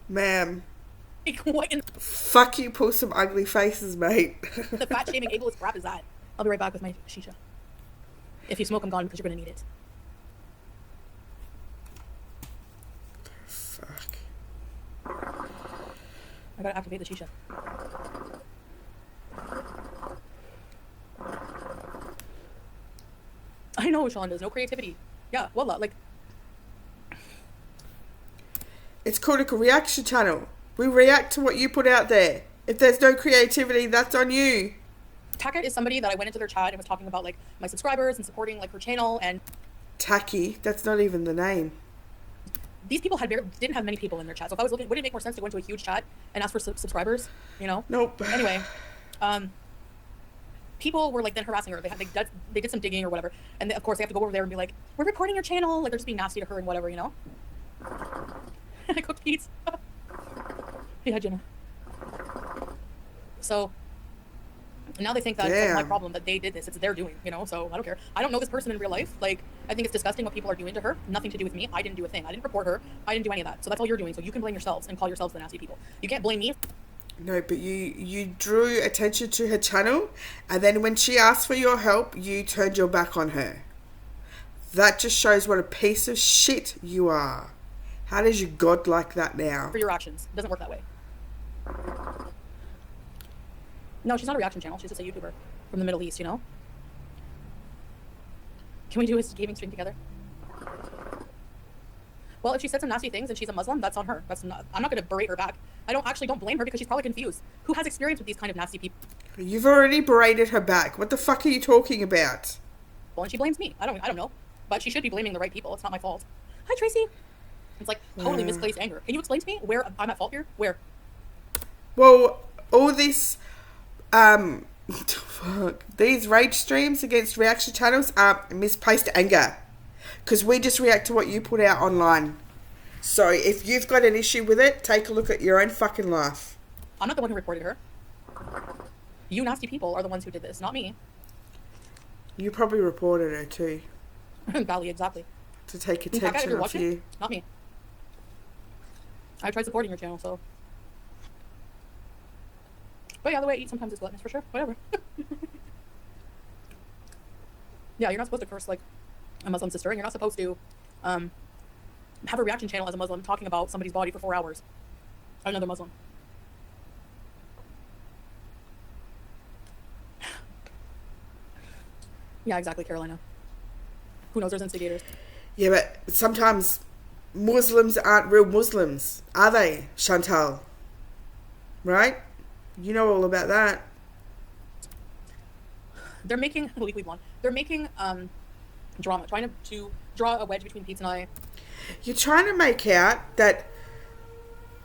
Ma'am. What in Fuck you, pull some ugly faces, mate. the fat shaming ableist crap is that? I'll be right back with my shisha. If you smoke, I'm gone because you're gonna need it. Fuck. I gotta activate the shisha. I know, Sean, there's no creativity. Yeah, voila, like. It's called a reaction channel. We react to what you put out there. If there's no creativity, that's on you. Tacket is somebody that I went into their chat and was talking about like my subscribers and supporting like her channel, and Tacky, that's not even the name. these people didn't have many people in their chat. So if I was looking, would it make more sense to go into a huge chat and ask for subscribers? You know? Nope. Anyway, people were like then harassing her. They did some digging or whatever, and of course they have to go over there and be like, "We're reporting your channel." Like they're just being nasty to her and whatever, you know? I cooked Peetz. Yeah, Jenna. So now they think that it's like my problem that they did this. It's their doing, you know? So I don't care. I don't know this person in real life. Like, I think it's disgusting what people are doing to her. Nothing to do with me. I didn't do a thing. I didn't report her. I didn't do any of that. So that's all you're doing. So you can blame yourselves and call yourselves the nasty people. You can't blame me. No, but you drew attention to her channel, and then when she asked for your help, you turned your back on her. That just shows what a piece of shit you are. How does you God like that now? For your actions. It doesn't work that way. No, she's not a reaction channel. She's just a YouTuber from the Middle East, you know? Can we do a gaming stream together? Well, if she said some nasty things and she's a Muslim, that's on her. I'm not going to berate her back. Don't blame her because she's probably confused. Who has experience with these kind of nasty people? You've already berated her back. What the fuck are you talking about? Well, and she blames me. I don't know. But she should be blaming the right people. It's not my fault. Hi, Tracy. It's like totally misplaced anger. Can you explain to me where I'm at fault here? Where? Well, all this, these rage streams against reaction channels are misplaced anger. Because we just react to what you put out online. So if you've got an issue with it, take a look at your own fucking life. I'm not the one who reported her. You nasty people are the ones who did this, not me. You probably reported her too. Bally, exactly. To take In fact, if attention you're off watching, you. not me. I tried supporting your channel, so. But yeah, the way I eat sometimes is gluttonous for sure. Whatever. Yeah, you're not supposed to curse like a Muslim sister, and you're not supposed to have a reaction channel as a Muslim talking about somebody's body for 4 hours. Another Muslim. Yeah, exactly, Carolina. Who knows? There's instigators. Yeah, but sometimes Muslims aren't real Muslims, are they, Chantal? Right? You know all about that. They're making Legally Blonde. They're making drama, trying to draw a wedge between Peetz and I. You're trying to make out that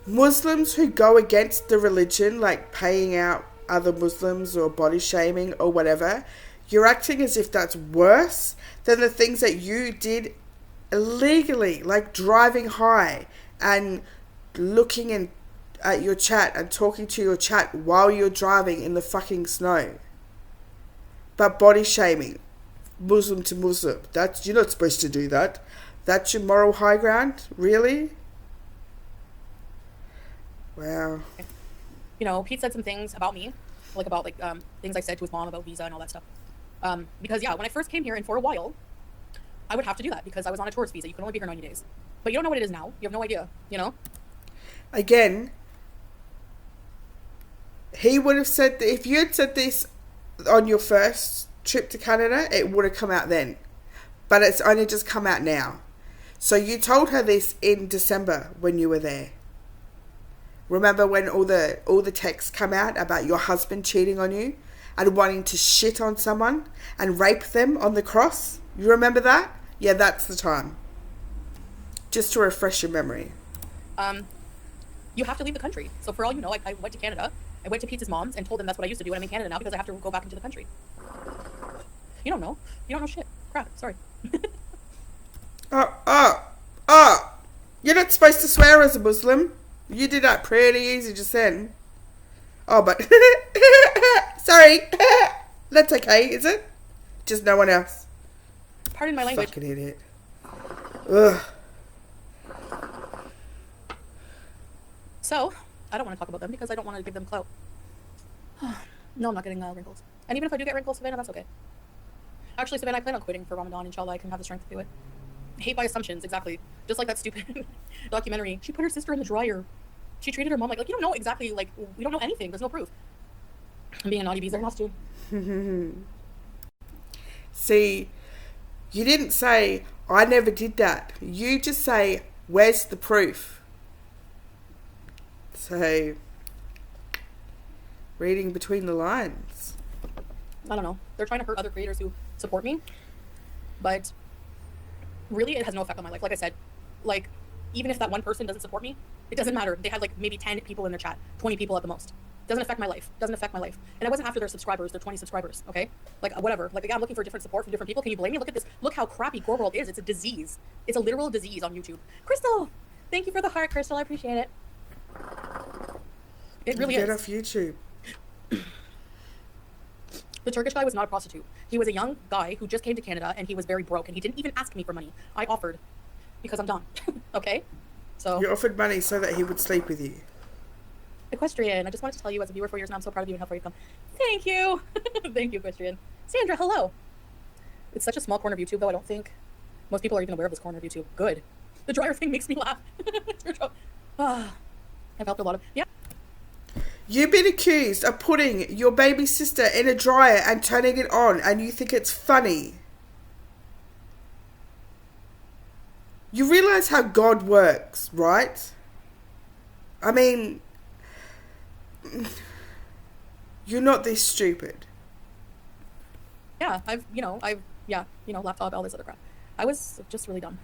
Muslims who go against the religion, like paying out other Muslims or body shaming or whatever, you're acting as if that's worse than the things that you did illegally, like driving high and looking at your chat and talking to your chat while you're driving in the fucking snow. But body shaming, Muslim to Muslim, you're not supposed to do that. That's your moral high ground? Really? Wow. You know, Pete said some things about me, about things I said to his mom about visa and all that stuff. Because yeah, when I first came here and for a while, I would have to do that because I was on a tourist visa. You can only be here 90 days. But you don't know what it is now. You have no idea, you know? Again, he would have said that if you had said this on your first trip to Canada, it would have come out then. but it's only just come out now. So you told her this in December when you were there. Remember when all the texts come out about your husband cheating on you and wanting to shit on someone and rape them on the cross? You remember that? Yeah, that's the time. Just to refresh your memory. You have to leave the country. So for all you know, I went to Canada. I went to Peetz's mom's and told them that's what I used to do when I'm in Canada now because I have to go back into the country. You don't know. You don't know shit. Crap. Sorry. You're not supposed to swear as a Muslim. You did that pretty easy just then. Oh, but... Sorry. That's okay, is it? Just no one else. Pardon my language. Fucking idiot. Ugh. So, I don't want to talk about them because I don't want to give them clout. No, I'm not getting wrinkles. And even if I do get wrinkles, Savannah, that's okay. Actually, Savannah, I plan on quitting for Ramadan. Inshallah, I can have the strength to do it. Hate by assumptions, exactly. Just like that stupid documentary. She put her sister in the dryer. She treated her mom like you don't know exactly, like, we don't know anything. There's no proof. I'm being a naughty beezer. Has to. See, you didn't say, I never did that. You just say, where's the proof? So, reading between the lines. I don't know. They're trying to hurt other creators who support me. But really, it has no effect on my life. Like I said, like, even if that one person doesn't support me, it doesn't matter. They had like maybe 10 people in their chat, 20 people at the most. Doesn't affect my life. Doesn't affect my life. And I wasn't after their subscribers, their 20 subscribers, okay? Like, whatever. Like, yeah, I'm looking for different support from different people. Can you blame me? Look at this. Look how crappy Gore World is. It's a disease. It's a literal disease on YouTube. Crystal! Thank you for the heart, Crystal. I appreciate it. It really Get is. off YouTube. The Turkish guy was not a prostitute. He was a young guy who just came to Canada and he was very broke and he didn't even ask me for money. I offered because I'm done. Okay? So You offered money so that he would sleep with you. Equestrian, I just wanted to tell you as a viewer for years now, I'm so proud of you and how far you've come. Thank you. Thank you, Equestrian. Sandra, hello. It's such a small corner of YouTube though, I don't think most people are even aware of this corner of YouTube. Good. The dryer thing makes me laugh. I've helped a lot of You've been accused of putting your baby sister in a dryer and turning it on, and you think it's funny. You realize how God works, right? I mean, you're not this stupid. Yeah, laptop, all this other crap. I was just really dumb.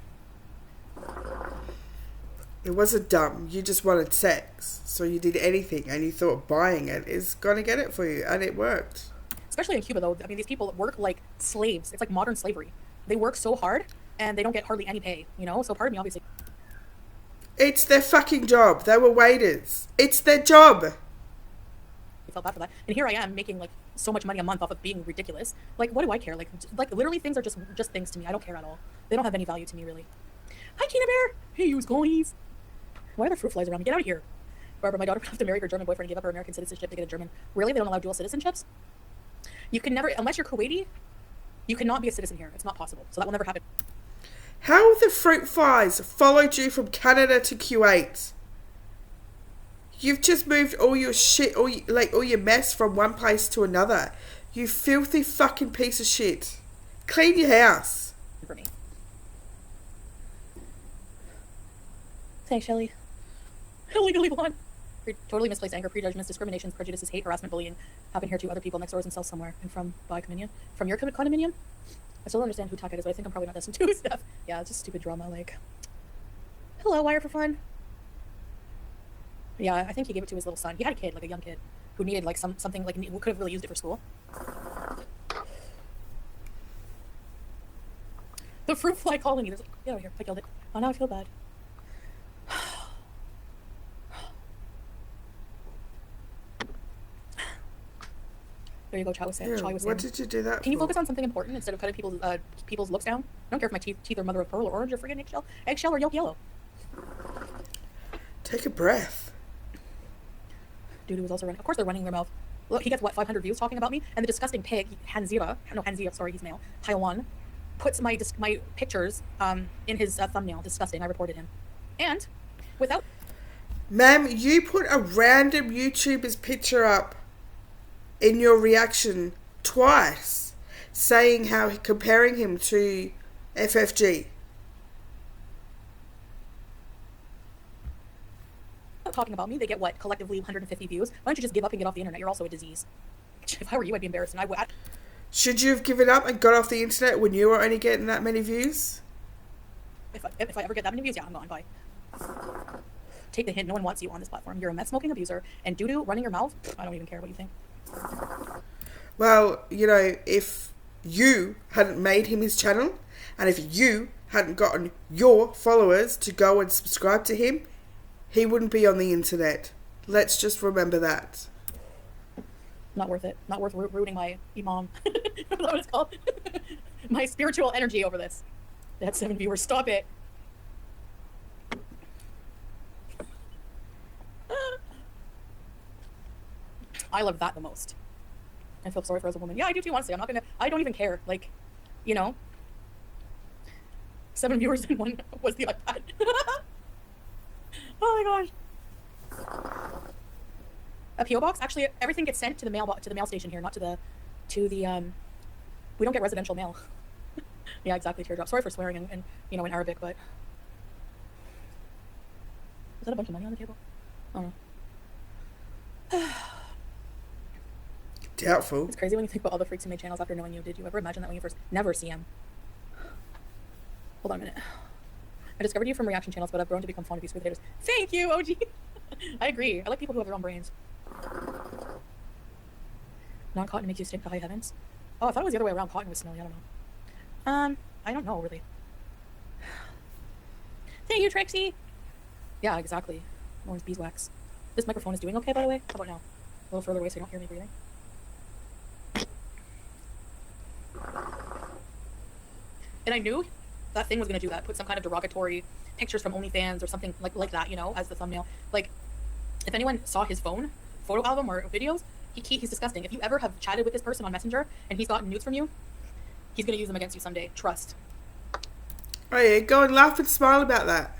It wasn't dumb. You just wanted sex. So you did anything and you thought buying it is going to get it for you. And it worked. Especially in Cuba, though. I mean, these people work like slaves. It's like modern slavery. They work so hard and they don't get hardly any pay, you know? So part of me, obviously. It's their fucking job. They were waiters. It's their job. I felt bad for that. And here I am making like so much money a month off of being ridiculous. Like, what do I care? Like literally things are just things to me. I don't care at all. They don't have any value to me, really. Hi, Tina Bear. Hey, you guys. Why are there fruit flies around me? Get out of here. Barbara, my daughter would have to marry her German boyfriend and give up her American citizenship to get a German. Really? They don't allow dual citizenships? You can never, unless you're Kuwaiti, you cannot be a citizen here. It's not possible. So that will never happen. How the fruit flies followed you from Canada to Kuwait? You've just moved all your shit, all your mess from one place to another. You filthy fucking piece of shit. Clean your house. For me. Thanks, Shelly. Illegally blonde. Totally misplaced anger, prejudgments, discriminations, prejudices, hate, harassment, bullying happen here to other people next doors and cells somewhere. And from condominium? From your condominium? I still don't understand who Taka is, but I think I'm probably not destined to stuff. Yeah, it's just stupid drama, like. Hello, Wire for Fun. Yeah, I think he gave it to his little son. He had a kid, like a young kid, who needed like something like who could have really used it for school. The fruit fly colony. There's like, get over here. I killed it. Oh, now I feel bad. There you go, Chai was saying. What did you do that Can you for? focus on something important instead of cutting people's looks down? I don't care if my teeth are mother of pearl or orange or friggin' eggshell or yolk yellow. Take a breath. Dude, was also running. Of course they're running their mouth. Look, he gets, 500 views talking about me? And the disgusting pig, Hanzira, sorry, he's male, Taiwan, puts my pictures in his thumbnail. Disgusting. I reported him. And without... Ma'am, you put a random YouTuber's picture up in your reaction twice, saying how comparing him to FFG. Talking about me, they get what, collectively 150 views. Why don't you just give up and get off the internet? You're also a disease. If I were you, I'd be embarrassed, and I would. Should you have given up and got off the internet when you were only getting that many views? If I ever get that many views, yeah, I'm gone. Bye. Take the hint. No one wants you on this platform. You're a meth smoking abuser, and doo-doo running your mouth. I don't even care what you think. Well, you know, if you hadn't made him his channel, and if you hadn't gotten your followers to go and subscribe to him, he wouldn't be on the internet. Let's just remember that. Not worth it. Not worth rooting my imam. Is that what it's called? My spiritual energy over this. That's 7 viewers. Stop it. I love that the most. I feel sorry for as a woman. Yeah, I do too, honestly. I don't even care. Like, you know, 7 viewers in one was the iPad. Oh my gosh. A PO box? Actually, everything gets sent to the mail station here, not to the we don't get residential mail. Yeah, exactly, teardrop. Sorry for swearing in you know, in Arabic, but is that a bunch of money on the table? Oh no. Doubtful. It's crazy when you think about all the freaks who made channels after knowing you. Did you ever imagine that when you first never see him? Hold on a minute. I discovered you from reaction channels, but I've grown to become fond of you with haters. Thank you, OG. I agree. I like people who have their own brains. Non-cotton makes you stink to high heavens. Oh, I thought it was the other way around. Cotton was smelly. I don't know. I don't know really. Thank you, Trixie. Yeah, exactly. Orange beeswax. This microphone is doing okay, by the way. How about now? A little further away so you don't hear me breathing. And I knew that thing was going to do that. Put some kind of derogatory pictures from OnlyFans or something like that, you know, as the thumbnail. Like, if anyone saw his phone, photo album, or videos, he's disgusting. If you ever have chatted with this person on Messenger and he's gotten nudes from you, he's going to use them against you someday. Trust. Oh yeah, go and laugh and smile about that.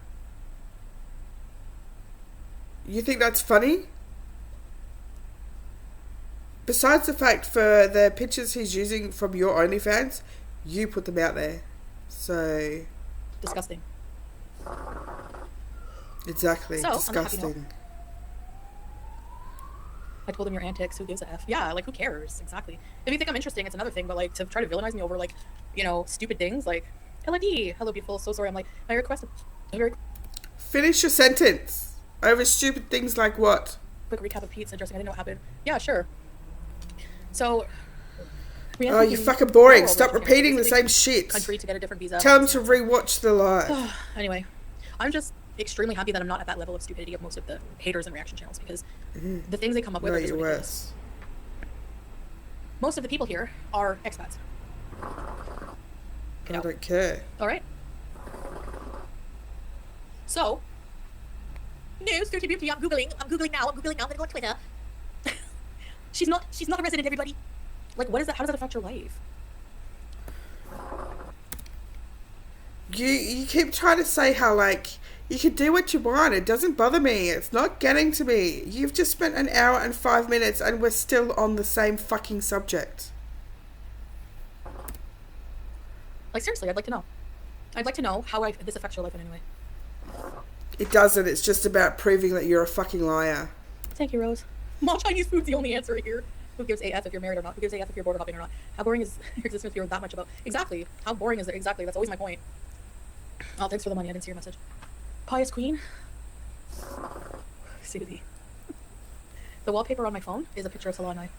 You think that's funny? Besides the fact for the pictures he's using from your OnlyFans, you put them out there. So... disgusting. Exactly. So, disgusting. I told him your antics. Who gives a F? Yeah, like, who cares? Exactly. If you think I'm interesting, it's another thing, but, like, to try to villainize me over, like, you know, stupid things, like, LD, hello, beautiful, so sorry. I'm like, my request... Finish your sentence. Over stupid things like what? Quick recap of Peetz addressing. I didn't know what happened. Yeah, sure. So... oh, you're fucking boring. Stop repeating the same shit. Country to get a different visa. Tell him to rewatch the live. Anyway, I'm just extremely happy that I'm not at that level of stupidity of most of the haters and reaction channels, because the things they come up with are just ridiculous. Most of the people here are expats. I don't care. All right. So, news, dirty beauty. I'm googling now. I'm gonna go on Twitter. She's not a resident, everybody. Like, what is that? How does that affect your life? You keep trying to say how, like, you can do what you want. It doesn't bother me. It's not getting to me. You've just spent an hour and 5 minutes and we're still on the same fucking subject. Like, seriously, I'd like to know. I'd like to know how this affects your life in any way. It doesn't. It's just about proving that you're a fucking liar. Thank you, Rose. Mall Chinese food's the only answer here. Who gives AF if you're married or not? Who gives AF if you're border hopping or not? How boring is your existence if you're that much about... Exactly. How boring is it? Exactly. That's always my point. Oh, thanks for the money. I didn't see your message. Pious Queen. Susie. The wallpaper on my phone is a picture of Salah and I.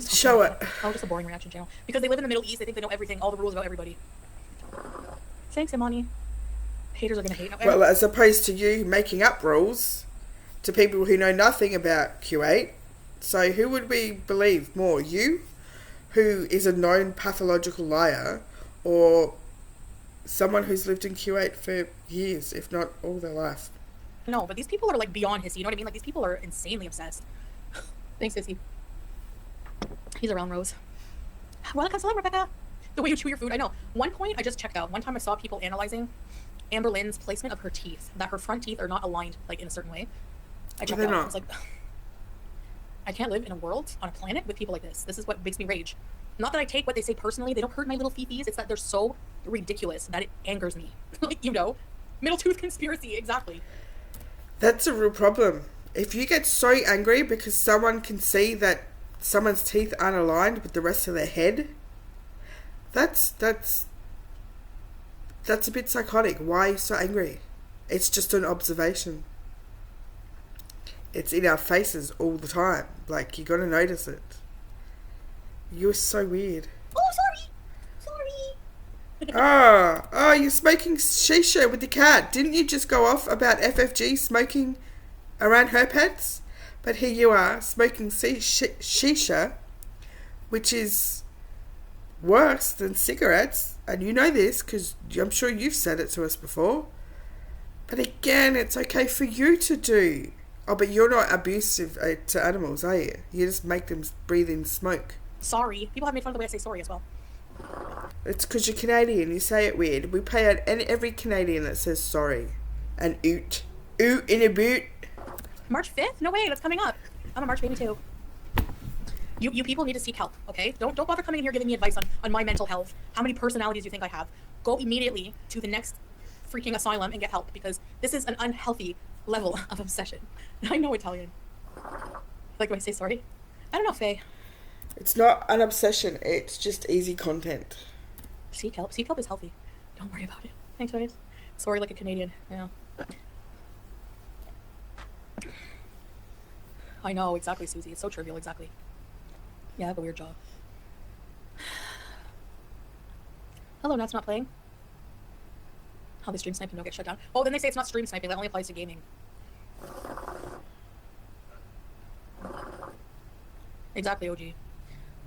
Show it. Oh, just a boring reaction channel. Because they live in the Middle East, they think they know everything, all the rules about everybody. Thanks, Imani. Haters are gonna hate. Well, as opposed to you making up rules to people who know nothing about Q8. So who would we believe more? You, who is a known pathological liar, or someone who's lived in Q8 for years, if not all their life? No, but these people are, like, beyond hissy, you know what I mean? Like, these people are insanely obsessed. Thanks, Sissy. He's around, Rose. Welcome, salam, Rebecca. The way you chew your food, I know. One point, I just checked out. One time I saw people analyzing Amber Lynn's placement of her teeth, that her front teeth are not aligned, like, in a certain way. I checked out. I was like... I can't live in a world, on a planet, with people like this. This is what makes me rage. Not that I take what they say personally. They don't hurt my little fifis. It's that they're so ridiculous that it angers me. Like, you know, middle tooth conspiracy, exactly. That's a real problem. If you get so angry because someone can see that someone's teeth aren't aligned with the rest of their head, that's a bit psychotic. Why are you so angry? It's just an observation. It's in our faces all the time. Like, you gotta notice it. You're so weird. Oh, sorry. Oh, you're smoking shisha with the cat. Didn't you just go off about FFG smoking around her pets? But here you are, smoking shisha, which is worse than cigarettes. And you know this, because I'm sure you've said it to us before. But again, it's okay for you to do. Oh, but you're not abusive to animals, are you? You just make them breathe in smoke. Sorry. People have made fun of the way I say sorry as well. It's because you're Canadian. You say it weird. We pay out every Canadian that says sorry. And oot. Oot in a boot. March 5th? No way, that's coming up. I'm a March baby too. You people need to seek help, okay? Don't bother coming in here giving me advice on my mental health. How many personalities you think I have. Go immediately to the next freaking asylum and get help, because this is an unhealthy level of obsession. I know Italian. Like when I say sorry? I don't know, Faye. It's not an obsession. It's just easy content. Seek help. Seek help is healthy. Don't worry about it. Thanks, guys. Sorry like a Canadian. Yeah. I know, exactly, Susie. It's so trivial, exactly. Yeah, I have a weird job. Hello, Nat's not playing. How the stream sniping don't get shut down. Oh, then they say it's not stream sniping. That only applies to gaming. Exactly, OG.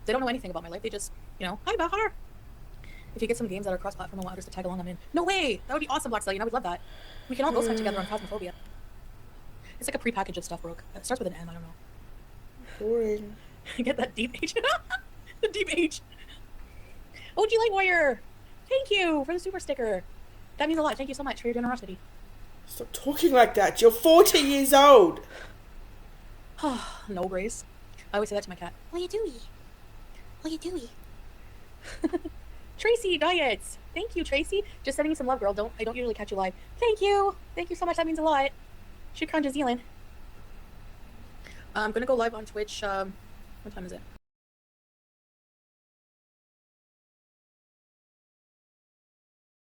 They don't know anything about my life. They just, you know, hi, Bahar. If you get some games that are cross-platform and want others to tag along, I'm in. No way! That would be awesome, Black Stallion. I would love that. We can all go snipe together on Cosmophobia. It's like a pre-package of stuff, Brooke. It starts with an M, I don't know. Boring. Get that deep H. The deep H. OG Lightwire! Thank you for the super sticker. That means a lot. Thank you so much for your generosity. Stop talking like that. You're 40 years old. No, Grace. I always say that to my cat. What you doing? What you doing? Tracy Diets. Thank you, Tracy. Just sending you some love, girl. I don't usually catch you live. Thank you. Thank you so much. That means a lot. Shukran Jazeelan. I'm gonna go live on Twitch. What time is it?